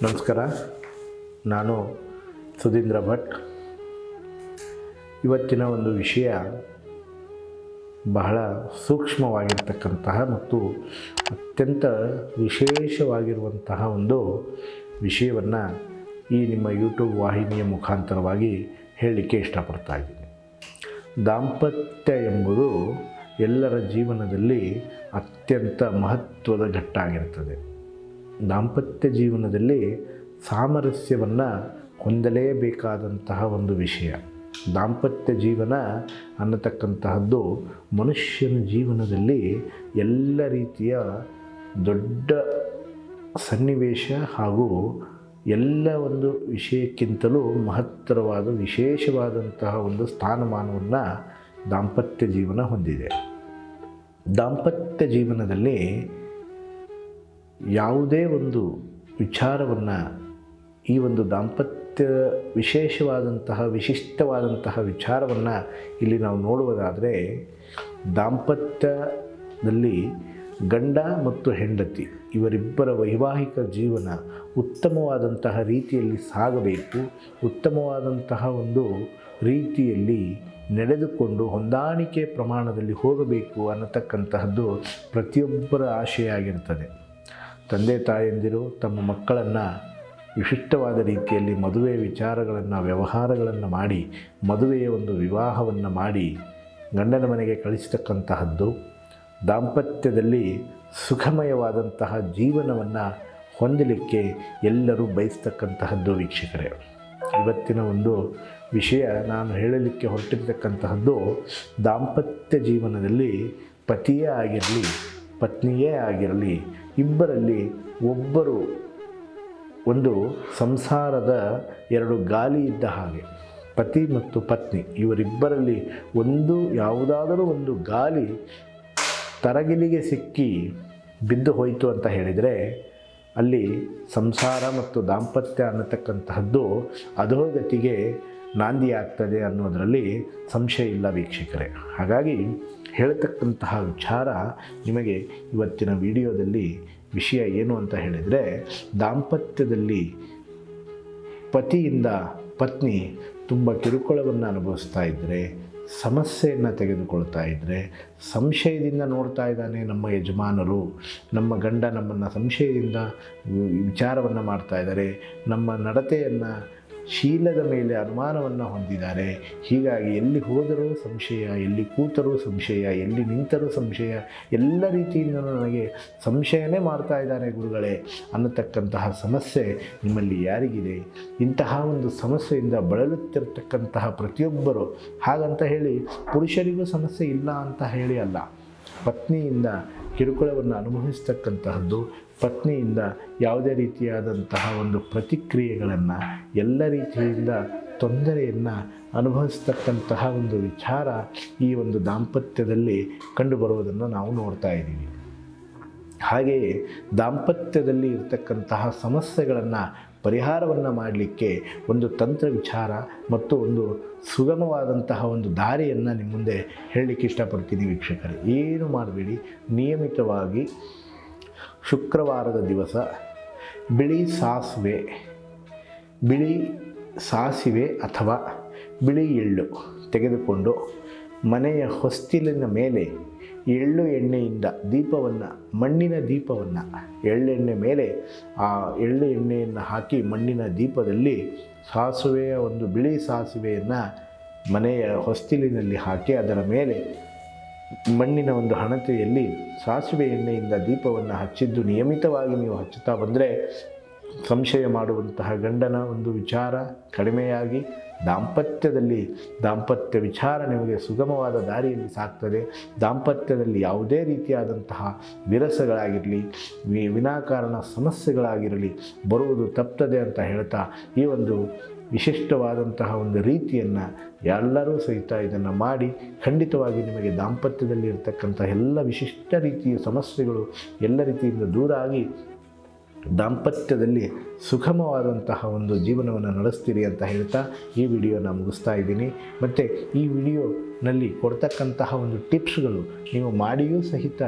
ನಮಸ್ಕಾರ. ನಾನು ಸುಧೀಂದ್ರ ಭಟ್. ಇವತ್ತಿನ ಒಂದು ವಿಷಯ ಬಹಳ ಸೂಕ್ಷ್ಮವಾಗಿರ್ತಕ್ಕಂತಹ ಮತ್ತು ಅತ್ಯಂತ ವಿಶೇಷವಾಗಿರುವಂತಹ ಒಂದು ವಿಷಯವನ್ನು ಈ ನಿಮ್ಮ ಯೂಟ್ಯೂಬ್ ವಾಹಿನಿಯ ಮುಖಾಂತರವಾಗಿ ಹೇಳಲಿಕ್ಕೆ ಇಷ್ಟಪಡ್ತಾ ಇದ್ದೀನಿ. ದಾಂಪತ್ಯ ಎಂಬುದು ಎಲ್ಲರ ಜೀವನದಲ್ಲಿ ಅತ್ಯಂತ ಮಹತ್ವದ ಘಟ್ಟ ಆಗಿರ್ತದೆ. ದಾಂಪತ್ಯ ಜೀವನದಲ್ಲಿ ಸಾಮರಸ್ಯವನ್ನು ಹೊಂದಲೇಬೇಕಾದಂತಹ ಒಂದು ವಿಷಯ. ದಾಂಪತ್ಯ ಜೀವನ ಅನ್ನತಕ್ಕಂತಹದ್ದು ಮನುಷ್ಯನ ಜೀವನದಲ್ಲಿ ಎಲ್ಲ ರೀತಿಯ ದೊಡ್ಡ ಸನ್ನಿವೇಶ ಹಾಗೂ ಎಲ್ಲ ಒಂದು ವಿಷಯಕ್ಕಿಂತಲೂ ಮಹತ್ತರವಾದ ವಿಶೇಷವಾದಂತಹ ಒಂದು ಸ್ಥಾನಮಾನವನ್ನು ದಾಂಪತ್ಯ ಜೀವನ ಹೊಂದಿದೆ. ದಾಂಪತ್ಯ ಜೀವನದಲ್ಲಿ ಯಾವುದೇ ಒಂದು ವಿಚಾರವನ್ನು, ಈ ಒಂದು ದಾಂಪತ್ಯ ವಿಶಿಷ್ಟವಾದಂತಹ ವಿಚಾರವನ್ನು ಇಲ್ಲಿ ನಾವು ನೋಡುವುದಾದರೆ, ದಾಂಪತ್ಯದಲ್ಲಿ ಗಂಡ ಮತ್ತು ಹೆಂಡತಿ ಇವರಿಬ್ಬರ ವೈವಾಹಿಕ ಜೀವನ ಉತ್ತಮವಾದಂತಹ ರೀತಿಯಲ್ಲಿ ಸಾಗಬೇಕು, ಉತ್ತಮವಾದಂತಹ ಒಂದು ರೀತಿಯಲ್ಲಿ ನಡೆದುಕೊಂಡು ಹೊಂದಾಣಿಕೆ ಪ್ರಮಾಣದಲ್ಲಿ ಹೋಗಬೇಕು ಅನ್ನತಕ್ಕಂತಹದ್ದು ಪ್ರತಿಯೊಬ್ಬರ ಆಶಯ ಆಗಿರ್ತದೆ. ತಂದೆ ತಾಯಂದಿರು ತಮ್ಮ ಮಕ್ಕಳನ್ನು ವಿಶಿಷ್ಟವಾದ ರೀತಿಯಲ್ಲಿ ಮದುವೆ ವಿಚಾರಗಳನ್ನು, ವ್ಯವಹಾರಗಳನ್ನು ಮಾಡಿ ಮದುವೆಯ ಒಂದು ವಿವಾಹವನ್ನು ಮಾಡಿ ಗಂಡನ ಮನೆಗೆ ಕಳಿಸ್ತಕ್ಕಂತಹದ್ದು, ದಾಂಪತ್ಯದಲ್ಲಿ ಸುಖಮಯವಾದಂತಹ ಜೀವನವನ್ನು ಹೊಂದಲಿಕ್ಕೆ ಎಲ್ಲರೂ ಬಯಸ್ತಕ್ಕಂತಹದ್ದು. ವೀಕ್ಷಕರೇ, ಇವತ್ತಿನ ಒಂದು ವಿಷಯ ನಾನು ಹೇಳಲಿಕ್ಕೆ ಹೊರಟಿರ್ತಕ್ಕಂತಹದ್ದು, ದಾಂಪತ್ಯ ಜೀವನದಲ್ಲಿ ಪತಿಯೇ ಆಗಿರಲಿ ಪತ್ನಿಯೇ ಆಗಿರಲಿ, ಇಬ್ಬರಲ್ಲಿ ಒಬ್ಬರು ಒಂದು ಸಂಸಾರದ ಎರಡು ಗಾಲಿ ಇದ್ದ ಹಾಗೆ. ಪತಿ ಮತ್ತು ಪತ್ನಿ ಇವರಿಬ್ಬರಲ್ಲಿ ಯಾವುದಾದರೂ ಒಂದು ಗಾಲಿ ತರಗಿಲಿಗೆ ಸಿಕ್ಕಿ ಬಿದ್ದು ಹೋಯಿತು ಅಂತ ಹೇಳಿದರೆ ಅಲ್ಲಿ ಸಂಸಾರ ಮತ್ತು ದಾಂಪತ್ಯ ಅನ್ನತಕ್ಕಂತಹದ್ದು ಅಧೋಗತಿಗೆ ನಾಂದಿಯಾಗ್ತದೆ ಅನ್ನೋದರಲ್ಲಿ ಸಂಶಯ ಇಲ್ಲ ವೀಕ್ಷಕರೇ. ಹಾಗಾಗಿ ಹೇಳ್ತಕ್ಕಂತಹ ವಿಚಾರ ನಿಮಗೆ ಇವತ್ತಿನ ವಿಡಿಯೋದಲ್ಲಿ ವಿಷಯ ಏನು ಅಂತ ಹೇಳಿದರೆ, ದಾಂಪತ್ಯದಲ್ಲಿ ಪತಿಯಿಂದ ಪತ್ನಿ ತುಂಬ ಕಿರುಕುಳವನ್ನು ಅನುಭವಿಸ್ತಾ ಇದ್ದರೆ, ಸಮಸ್ಯೆಯನ್ನು ತೆಗೆದುಕೊಳ್ತಾ ಇದ್ದರೆ, ಸಂಶಯದಿಂದ ನೋಡ್ತಾ ಇದ್ದಾನೆ ನಮ್ಮ ಯಜಮಾನರು, ನಮ್ಮ ಗಂಡ ನಮ್ಮನ್ನು ಸಂಶಯದಿಂದ ವಿಚಾರವನ್ನು ಮಾಡ್ತಾ ಇದ್ದಾರೆ, ನಮ್ಮ ನಡತೆಯನ್ನು ಶೀಲದ ಮೇಲೆ ಅನುಮಾನವನ್ನು ಹೊಂದಿದ್ದಾರೆ. ಹೀಗಾಗಿ ಎಲ್ಲಿ ಹೋದರೂ ಸಂಶಯ, ಎಲ್ಲಿ ಕೂತರೂ ಸಂಶಯ, ಎಲ್ಲಿ ನಿಂತರೂ ಸಂಶಯ, ಎಲ್ಲ ರೀತಿಯಿಂದ ನನಗೆ ಸಂಶಯನೇ ಮಾಡ್ತಾ ಇದ್ದಾನೆ ಗುರುಗಳೇ ಅನ್ನತಕ್ಕಂತಹ ಸಮಸ್ಯೆ ನಿಮ್ಮಲ್ಲಿ ಯಾರಿಗಿದೆ? ಇಂತಹ ಒಂದು ಸಮಸ್ಯೆಯಿಂದ ಬಳಲುತ್ತಿರತಕ್ಕಂತಹ ಪ್ರತಿಯೊಬ್ಬರು, ಹಾಗಂತ ಹೇಳಿ ಪುರುಷರಿಗೂ ಸಮಸ್ಯೆ ಇಲ್ಲ ಅಂತ ಹೇಳಿ ಅಲ್ಲ, ಪತ್ನಿಯಿಂದ ಕಿರುಕುಳವನ್ನು ಅನುಭವಿಸ್ತಕ್ಕಂತಹದ್ದು, ಪತ್ನಿಯಿಂದ ಯಾವುದೇ ರೀತಿಯಾದಂತಹ ಒಂದು ಪ್ರತಿಕ್ರಿಯೆಗಳನ್ನು, ಎಲ್ಲ ರೀತಿಯಿಂದ ತೊಂದರೆಯನ್ನು ಅನುಭವಿಸ್ತಕ್ಕಂತಹ ಒಂದು ವಿಚಾರ ಈ ಒಂದು ದಾಂಪತ್ಯದಲ್ಲಿ ಕಂಡುಬರುವುದನ್ನು ನಾವು ನೋಡ್ತಾ ಇದ್ದೀವಿ. ಹಾಗೆಯೇ ದಾಂಪತ್ಯದಲ್ಲಿ ಇರತಕ್ಕಂತಹ ಸಮಸ್ಯೆಗಳನ್ನು ಪರಿಹಾರವನ್ನು ಮಾಡಲಿಕ್ಕೆ ಒಂದು ತಂತ್ರ ವಿಚಾರ ಮತ್ತು ಒಂದು ಸುಗಮವಾದಂತಹ ಒಂದು ದಾರಿಯನ್ನು ನಿಮ್ಮ ಮುಂದೆ ಹೇಳಲಿಕ್ಕೆ ಇಷ್ಟಪಡ್ತೀನಿ ವೀಕ್ಷಕರೇ. ಏನು ಮಾಡಬೇಡಿ, ನಿಯಮಿತವಾಗಿ ಶುಕ್ರವಾರದ ದಿವಸ ಬಿಳಿ ಸಾಸಿವೆ ಅಥವಾ ಬಿಳಿ ಎಳ್ಳು ತೆಗೆದುಕೊಂಡು ಮನೆಯ ಹೊಸ್ತಿಲಿನ ಮೇಲೆ ಎಳ್ಳು ಎಣ್ಣೆಯಿಂದ ಮಣ್ಣಿನ ದೀಪವನ್ನು ಎಳ್ಳೆಣ್ಣೆ ಮೇಲೆ ಆ ಎಳ್ಳು ಎಣ್ಣೆಯನ್ನು ಹಾಕಿ ಮಣ್ಣಿನ ದೀಪದಲ್ಲಿ ಬಿಳಿ ಸಾಸಿವೆಯನ್ನು ಮನೆಯ ಹೊಸ್ತಿಲಿನಲ್ಲಿ ಹಾಕಿ ಅದರ ಮೇಲೆ ಮಣ್ಣಿನ ಒಂದು ಹಣತೆಯಲ್ಲಿ ಸಾಸಿವೆ ಎಣ್ಣೆಯಿಂದ ದೀಪವನ್ನು ಹಚ್ಚಿದ್ದು ನಿಯಮಿತವಾಗಿ ನೀವು ಹಚ್ಚುತ್ತಾ ಬಂದರೆ ಸಂಶಯ ಮಾಡುವಂತಹ ಗಂಡನ ಒಂದು ವಿಚಾರ ಕಡಿಮೆಯಾಗಿ ದಾಂಪತ್ಯ ವಿಚಾರ ನಿಮಗೆ ಸುಗಮವಾದ ದಾರಿಯಲ್ಲಿ ಸಾಗ್ತದೆ. ದಾಂಪತ್ಯದಲ್ಲಿ ಯಾವುದೇ ರೀತಿಯಾದಂತಹ ವಿರಸಗಳಾಗಿರಲಿ, ವಿನಾಕಾರಣ ಸಮಸ್ಯೆಗಳಾಗಿರಲಿ ಬರುವುದು ತಪ್ತದೆ ಅಂತ ಹೇಳ್ತಾ, ಈ ಒಂದು ವಿಶಿಷ್ಟವಾದಂತಹ ಒಂದು ರೀತಿಯನ್ನು ಎಲ್ಲರೂ ಸಹಿತ ಇದನ್ನು ಮಾಡಿ ಖಂಡಿತವಾಗಿ ನಿಮಗೆ ದಾಂಪತ್ಯದಲ್ಲಿ ಇರತಕ್ಕಂಥ ಎಲ್ಲ ವಿಶಿಷ್ಟ ರೀತಿಯ ಸಮಸ್ಯೆಗಳು ಎಲ್ಲ ರೀತಿಯಿಂದ ದೂರ ಆಗಿ ದಾಂಪತ್ಯದಲ್ಲಿ ಸುಗಮವಾದಂತಹ ಒಂದು ಜೀವನವನ್ನು ನಡೆಸ್ತೀರಿ ಅಂತ ಹೇಳ್ತಾ ಈ ವಿಡಿಯೋನ ಮುಗಿಸ್ತಾ ಇದ್ದೀನಿ. ಮತ್ತು ಈ ವಿಡಿಯೋನಲ್ಲಿ ಕೊಡ್ತಕ್ಕಂತಹ ಒಂದು ಟಿಪ್ಸ್ಗಳು ನೀವು ಮಾಡಿಯೂ ಸಹಿತ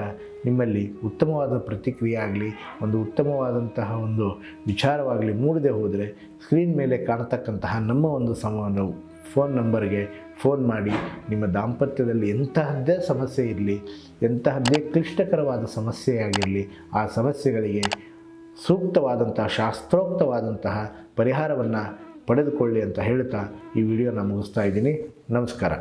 ನಿಮ್ಮಲ್ಲಿ ಉತ್ತಮವಾದ ಪ್ರತಿಕ್ರಿಯೆ ಆಗಲಿ, ಒಂದು ಉತ್ತಮವಾದಂತಹ ಒಂದು ವಿಚಾರವಾಗಲಿ ಮೂಡದೆ ಹೋದರೆ ಸ್ಕ್ರೀನ್ ಮೇಲೆ ಕಾಣತಕ್ಕಂತಹ ನಮ್ಮ ಒಂದು ಫೋನ್ ನಂಬರ್ಗೆ ಫೋನ್ ಮಾಡಿ ನಿಮ್ಮ ದಾಂಪತ್ಯದಲ್ಲಿ ಎಂತಹದ್ದೇ ಸಮಸ್ಯೆ ಇರಲಿ, ಎಂತಹದ್ದೇ ಕ್ಲಿಷ್ಟಕರವಾದ ಸಮಸ್ಯೆಯಾಗಿರಲಿ, ಆ ಸಮಸ್ಯೆಗಳಿಗೆ ಸೂಕ್ತವಾದಂತಹ ಶಾಸ್ತ್ರೋಕ್ತವಾದಂತಹ ಪರಿಹಾರವನ್ನು ಪಡೆದುಕೊಳ್ಳಿ ಅಂತ ಹೇಳ್ತಾ ಈ ವಿಡಿಯೋನ ಮುಗಿಸ್ತಾ ಇದ್ದೀನಿ. ನಮಸ್ಕಾರ.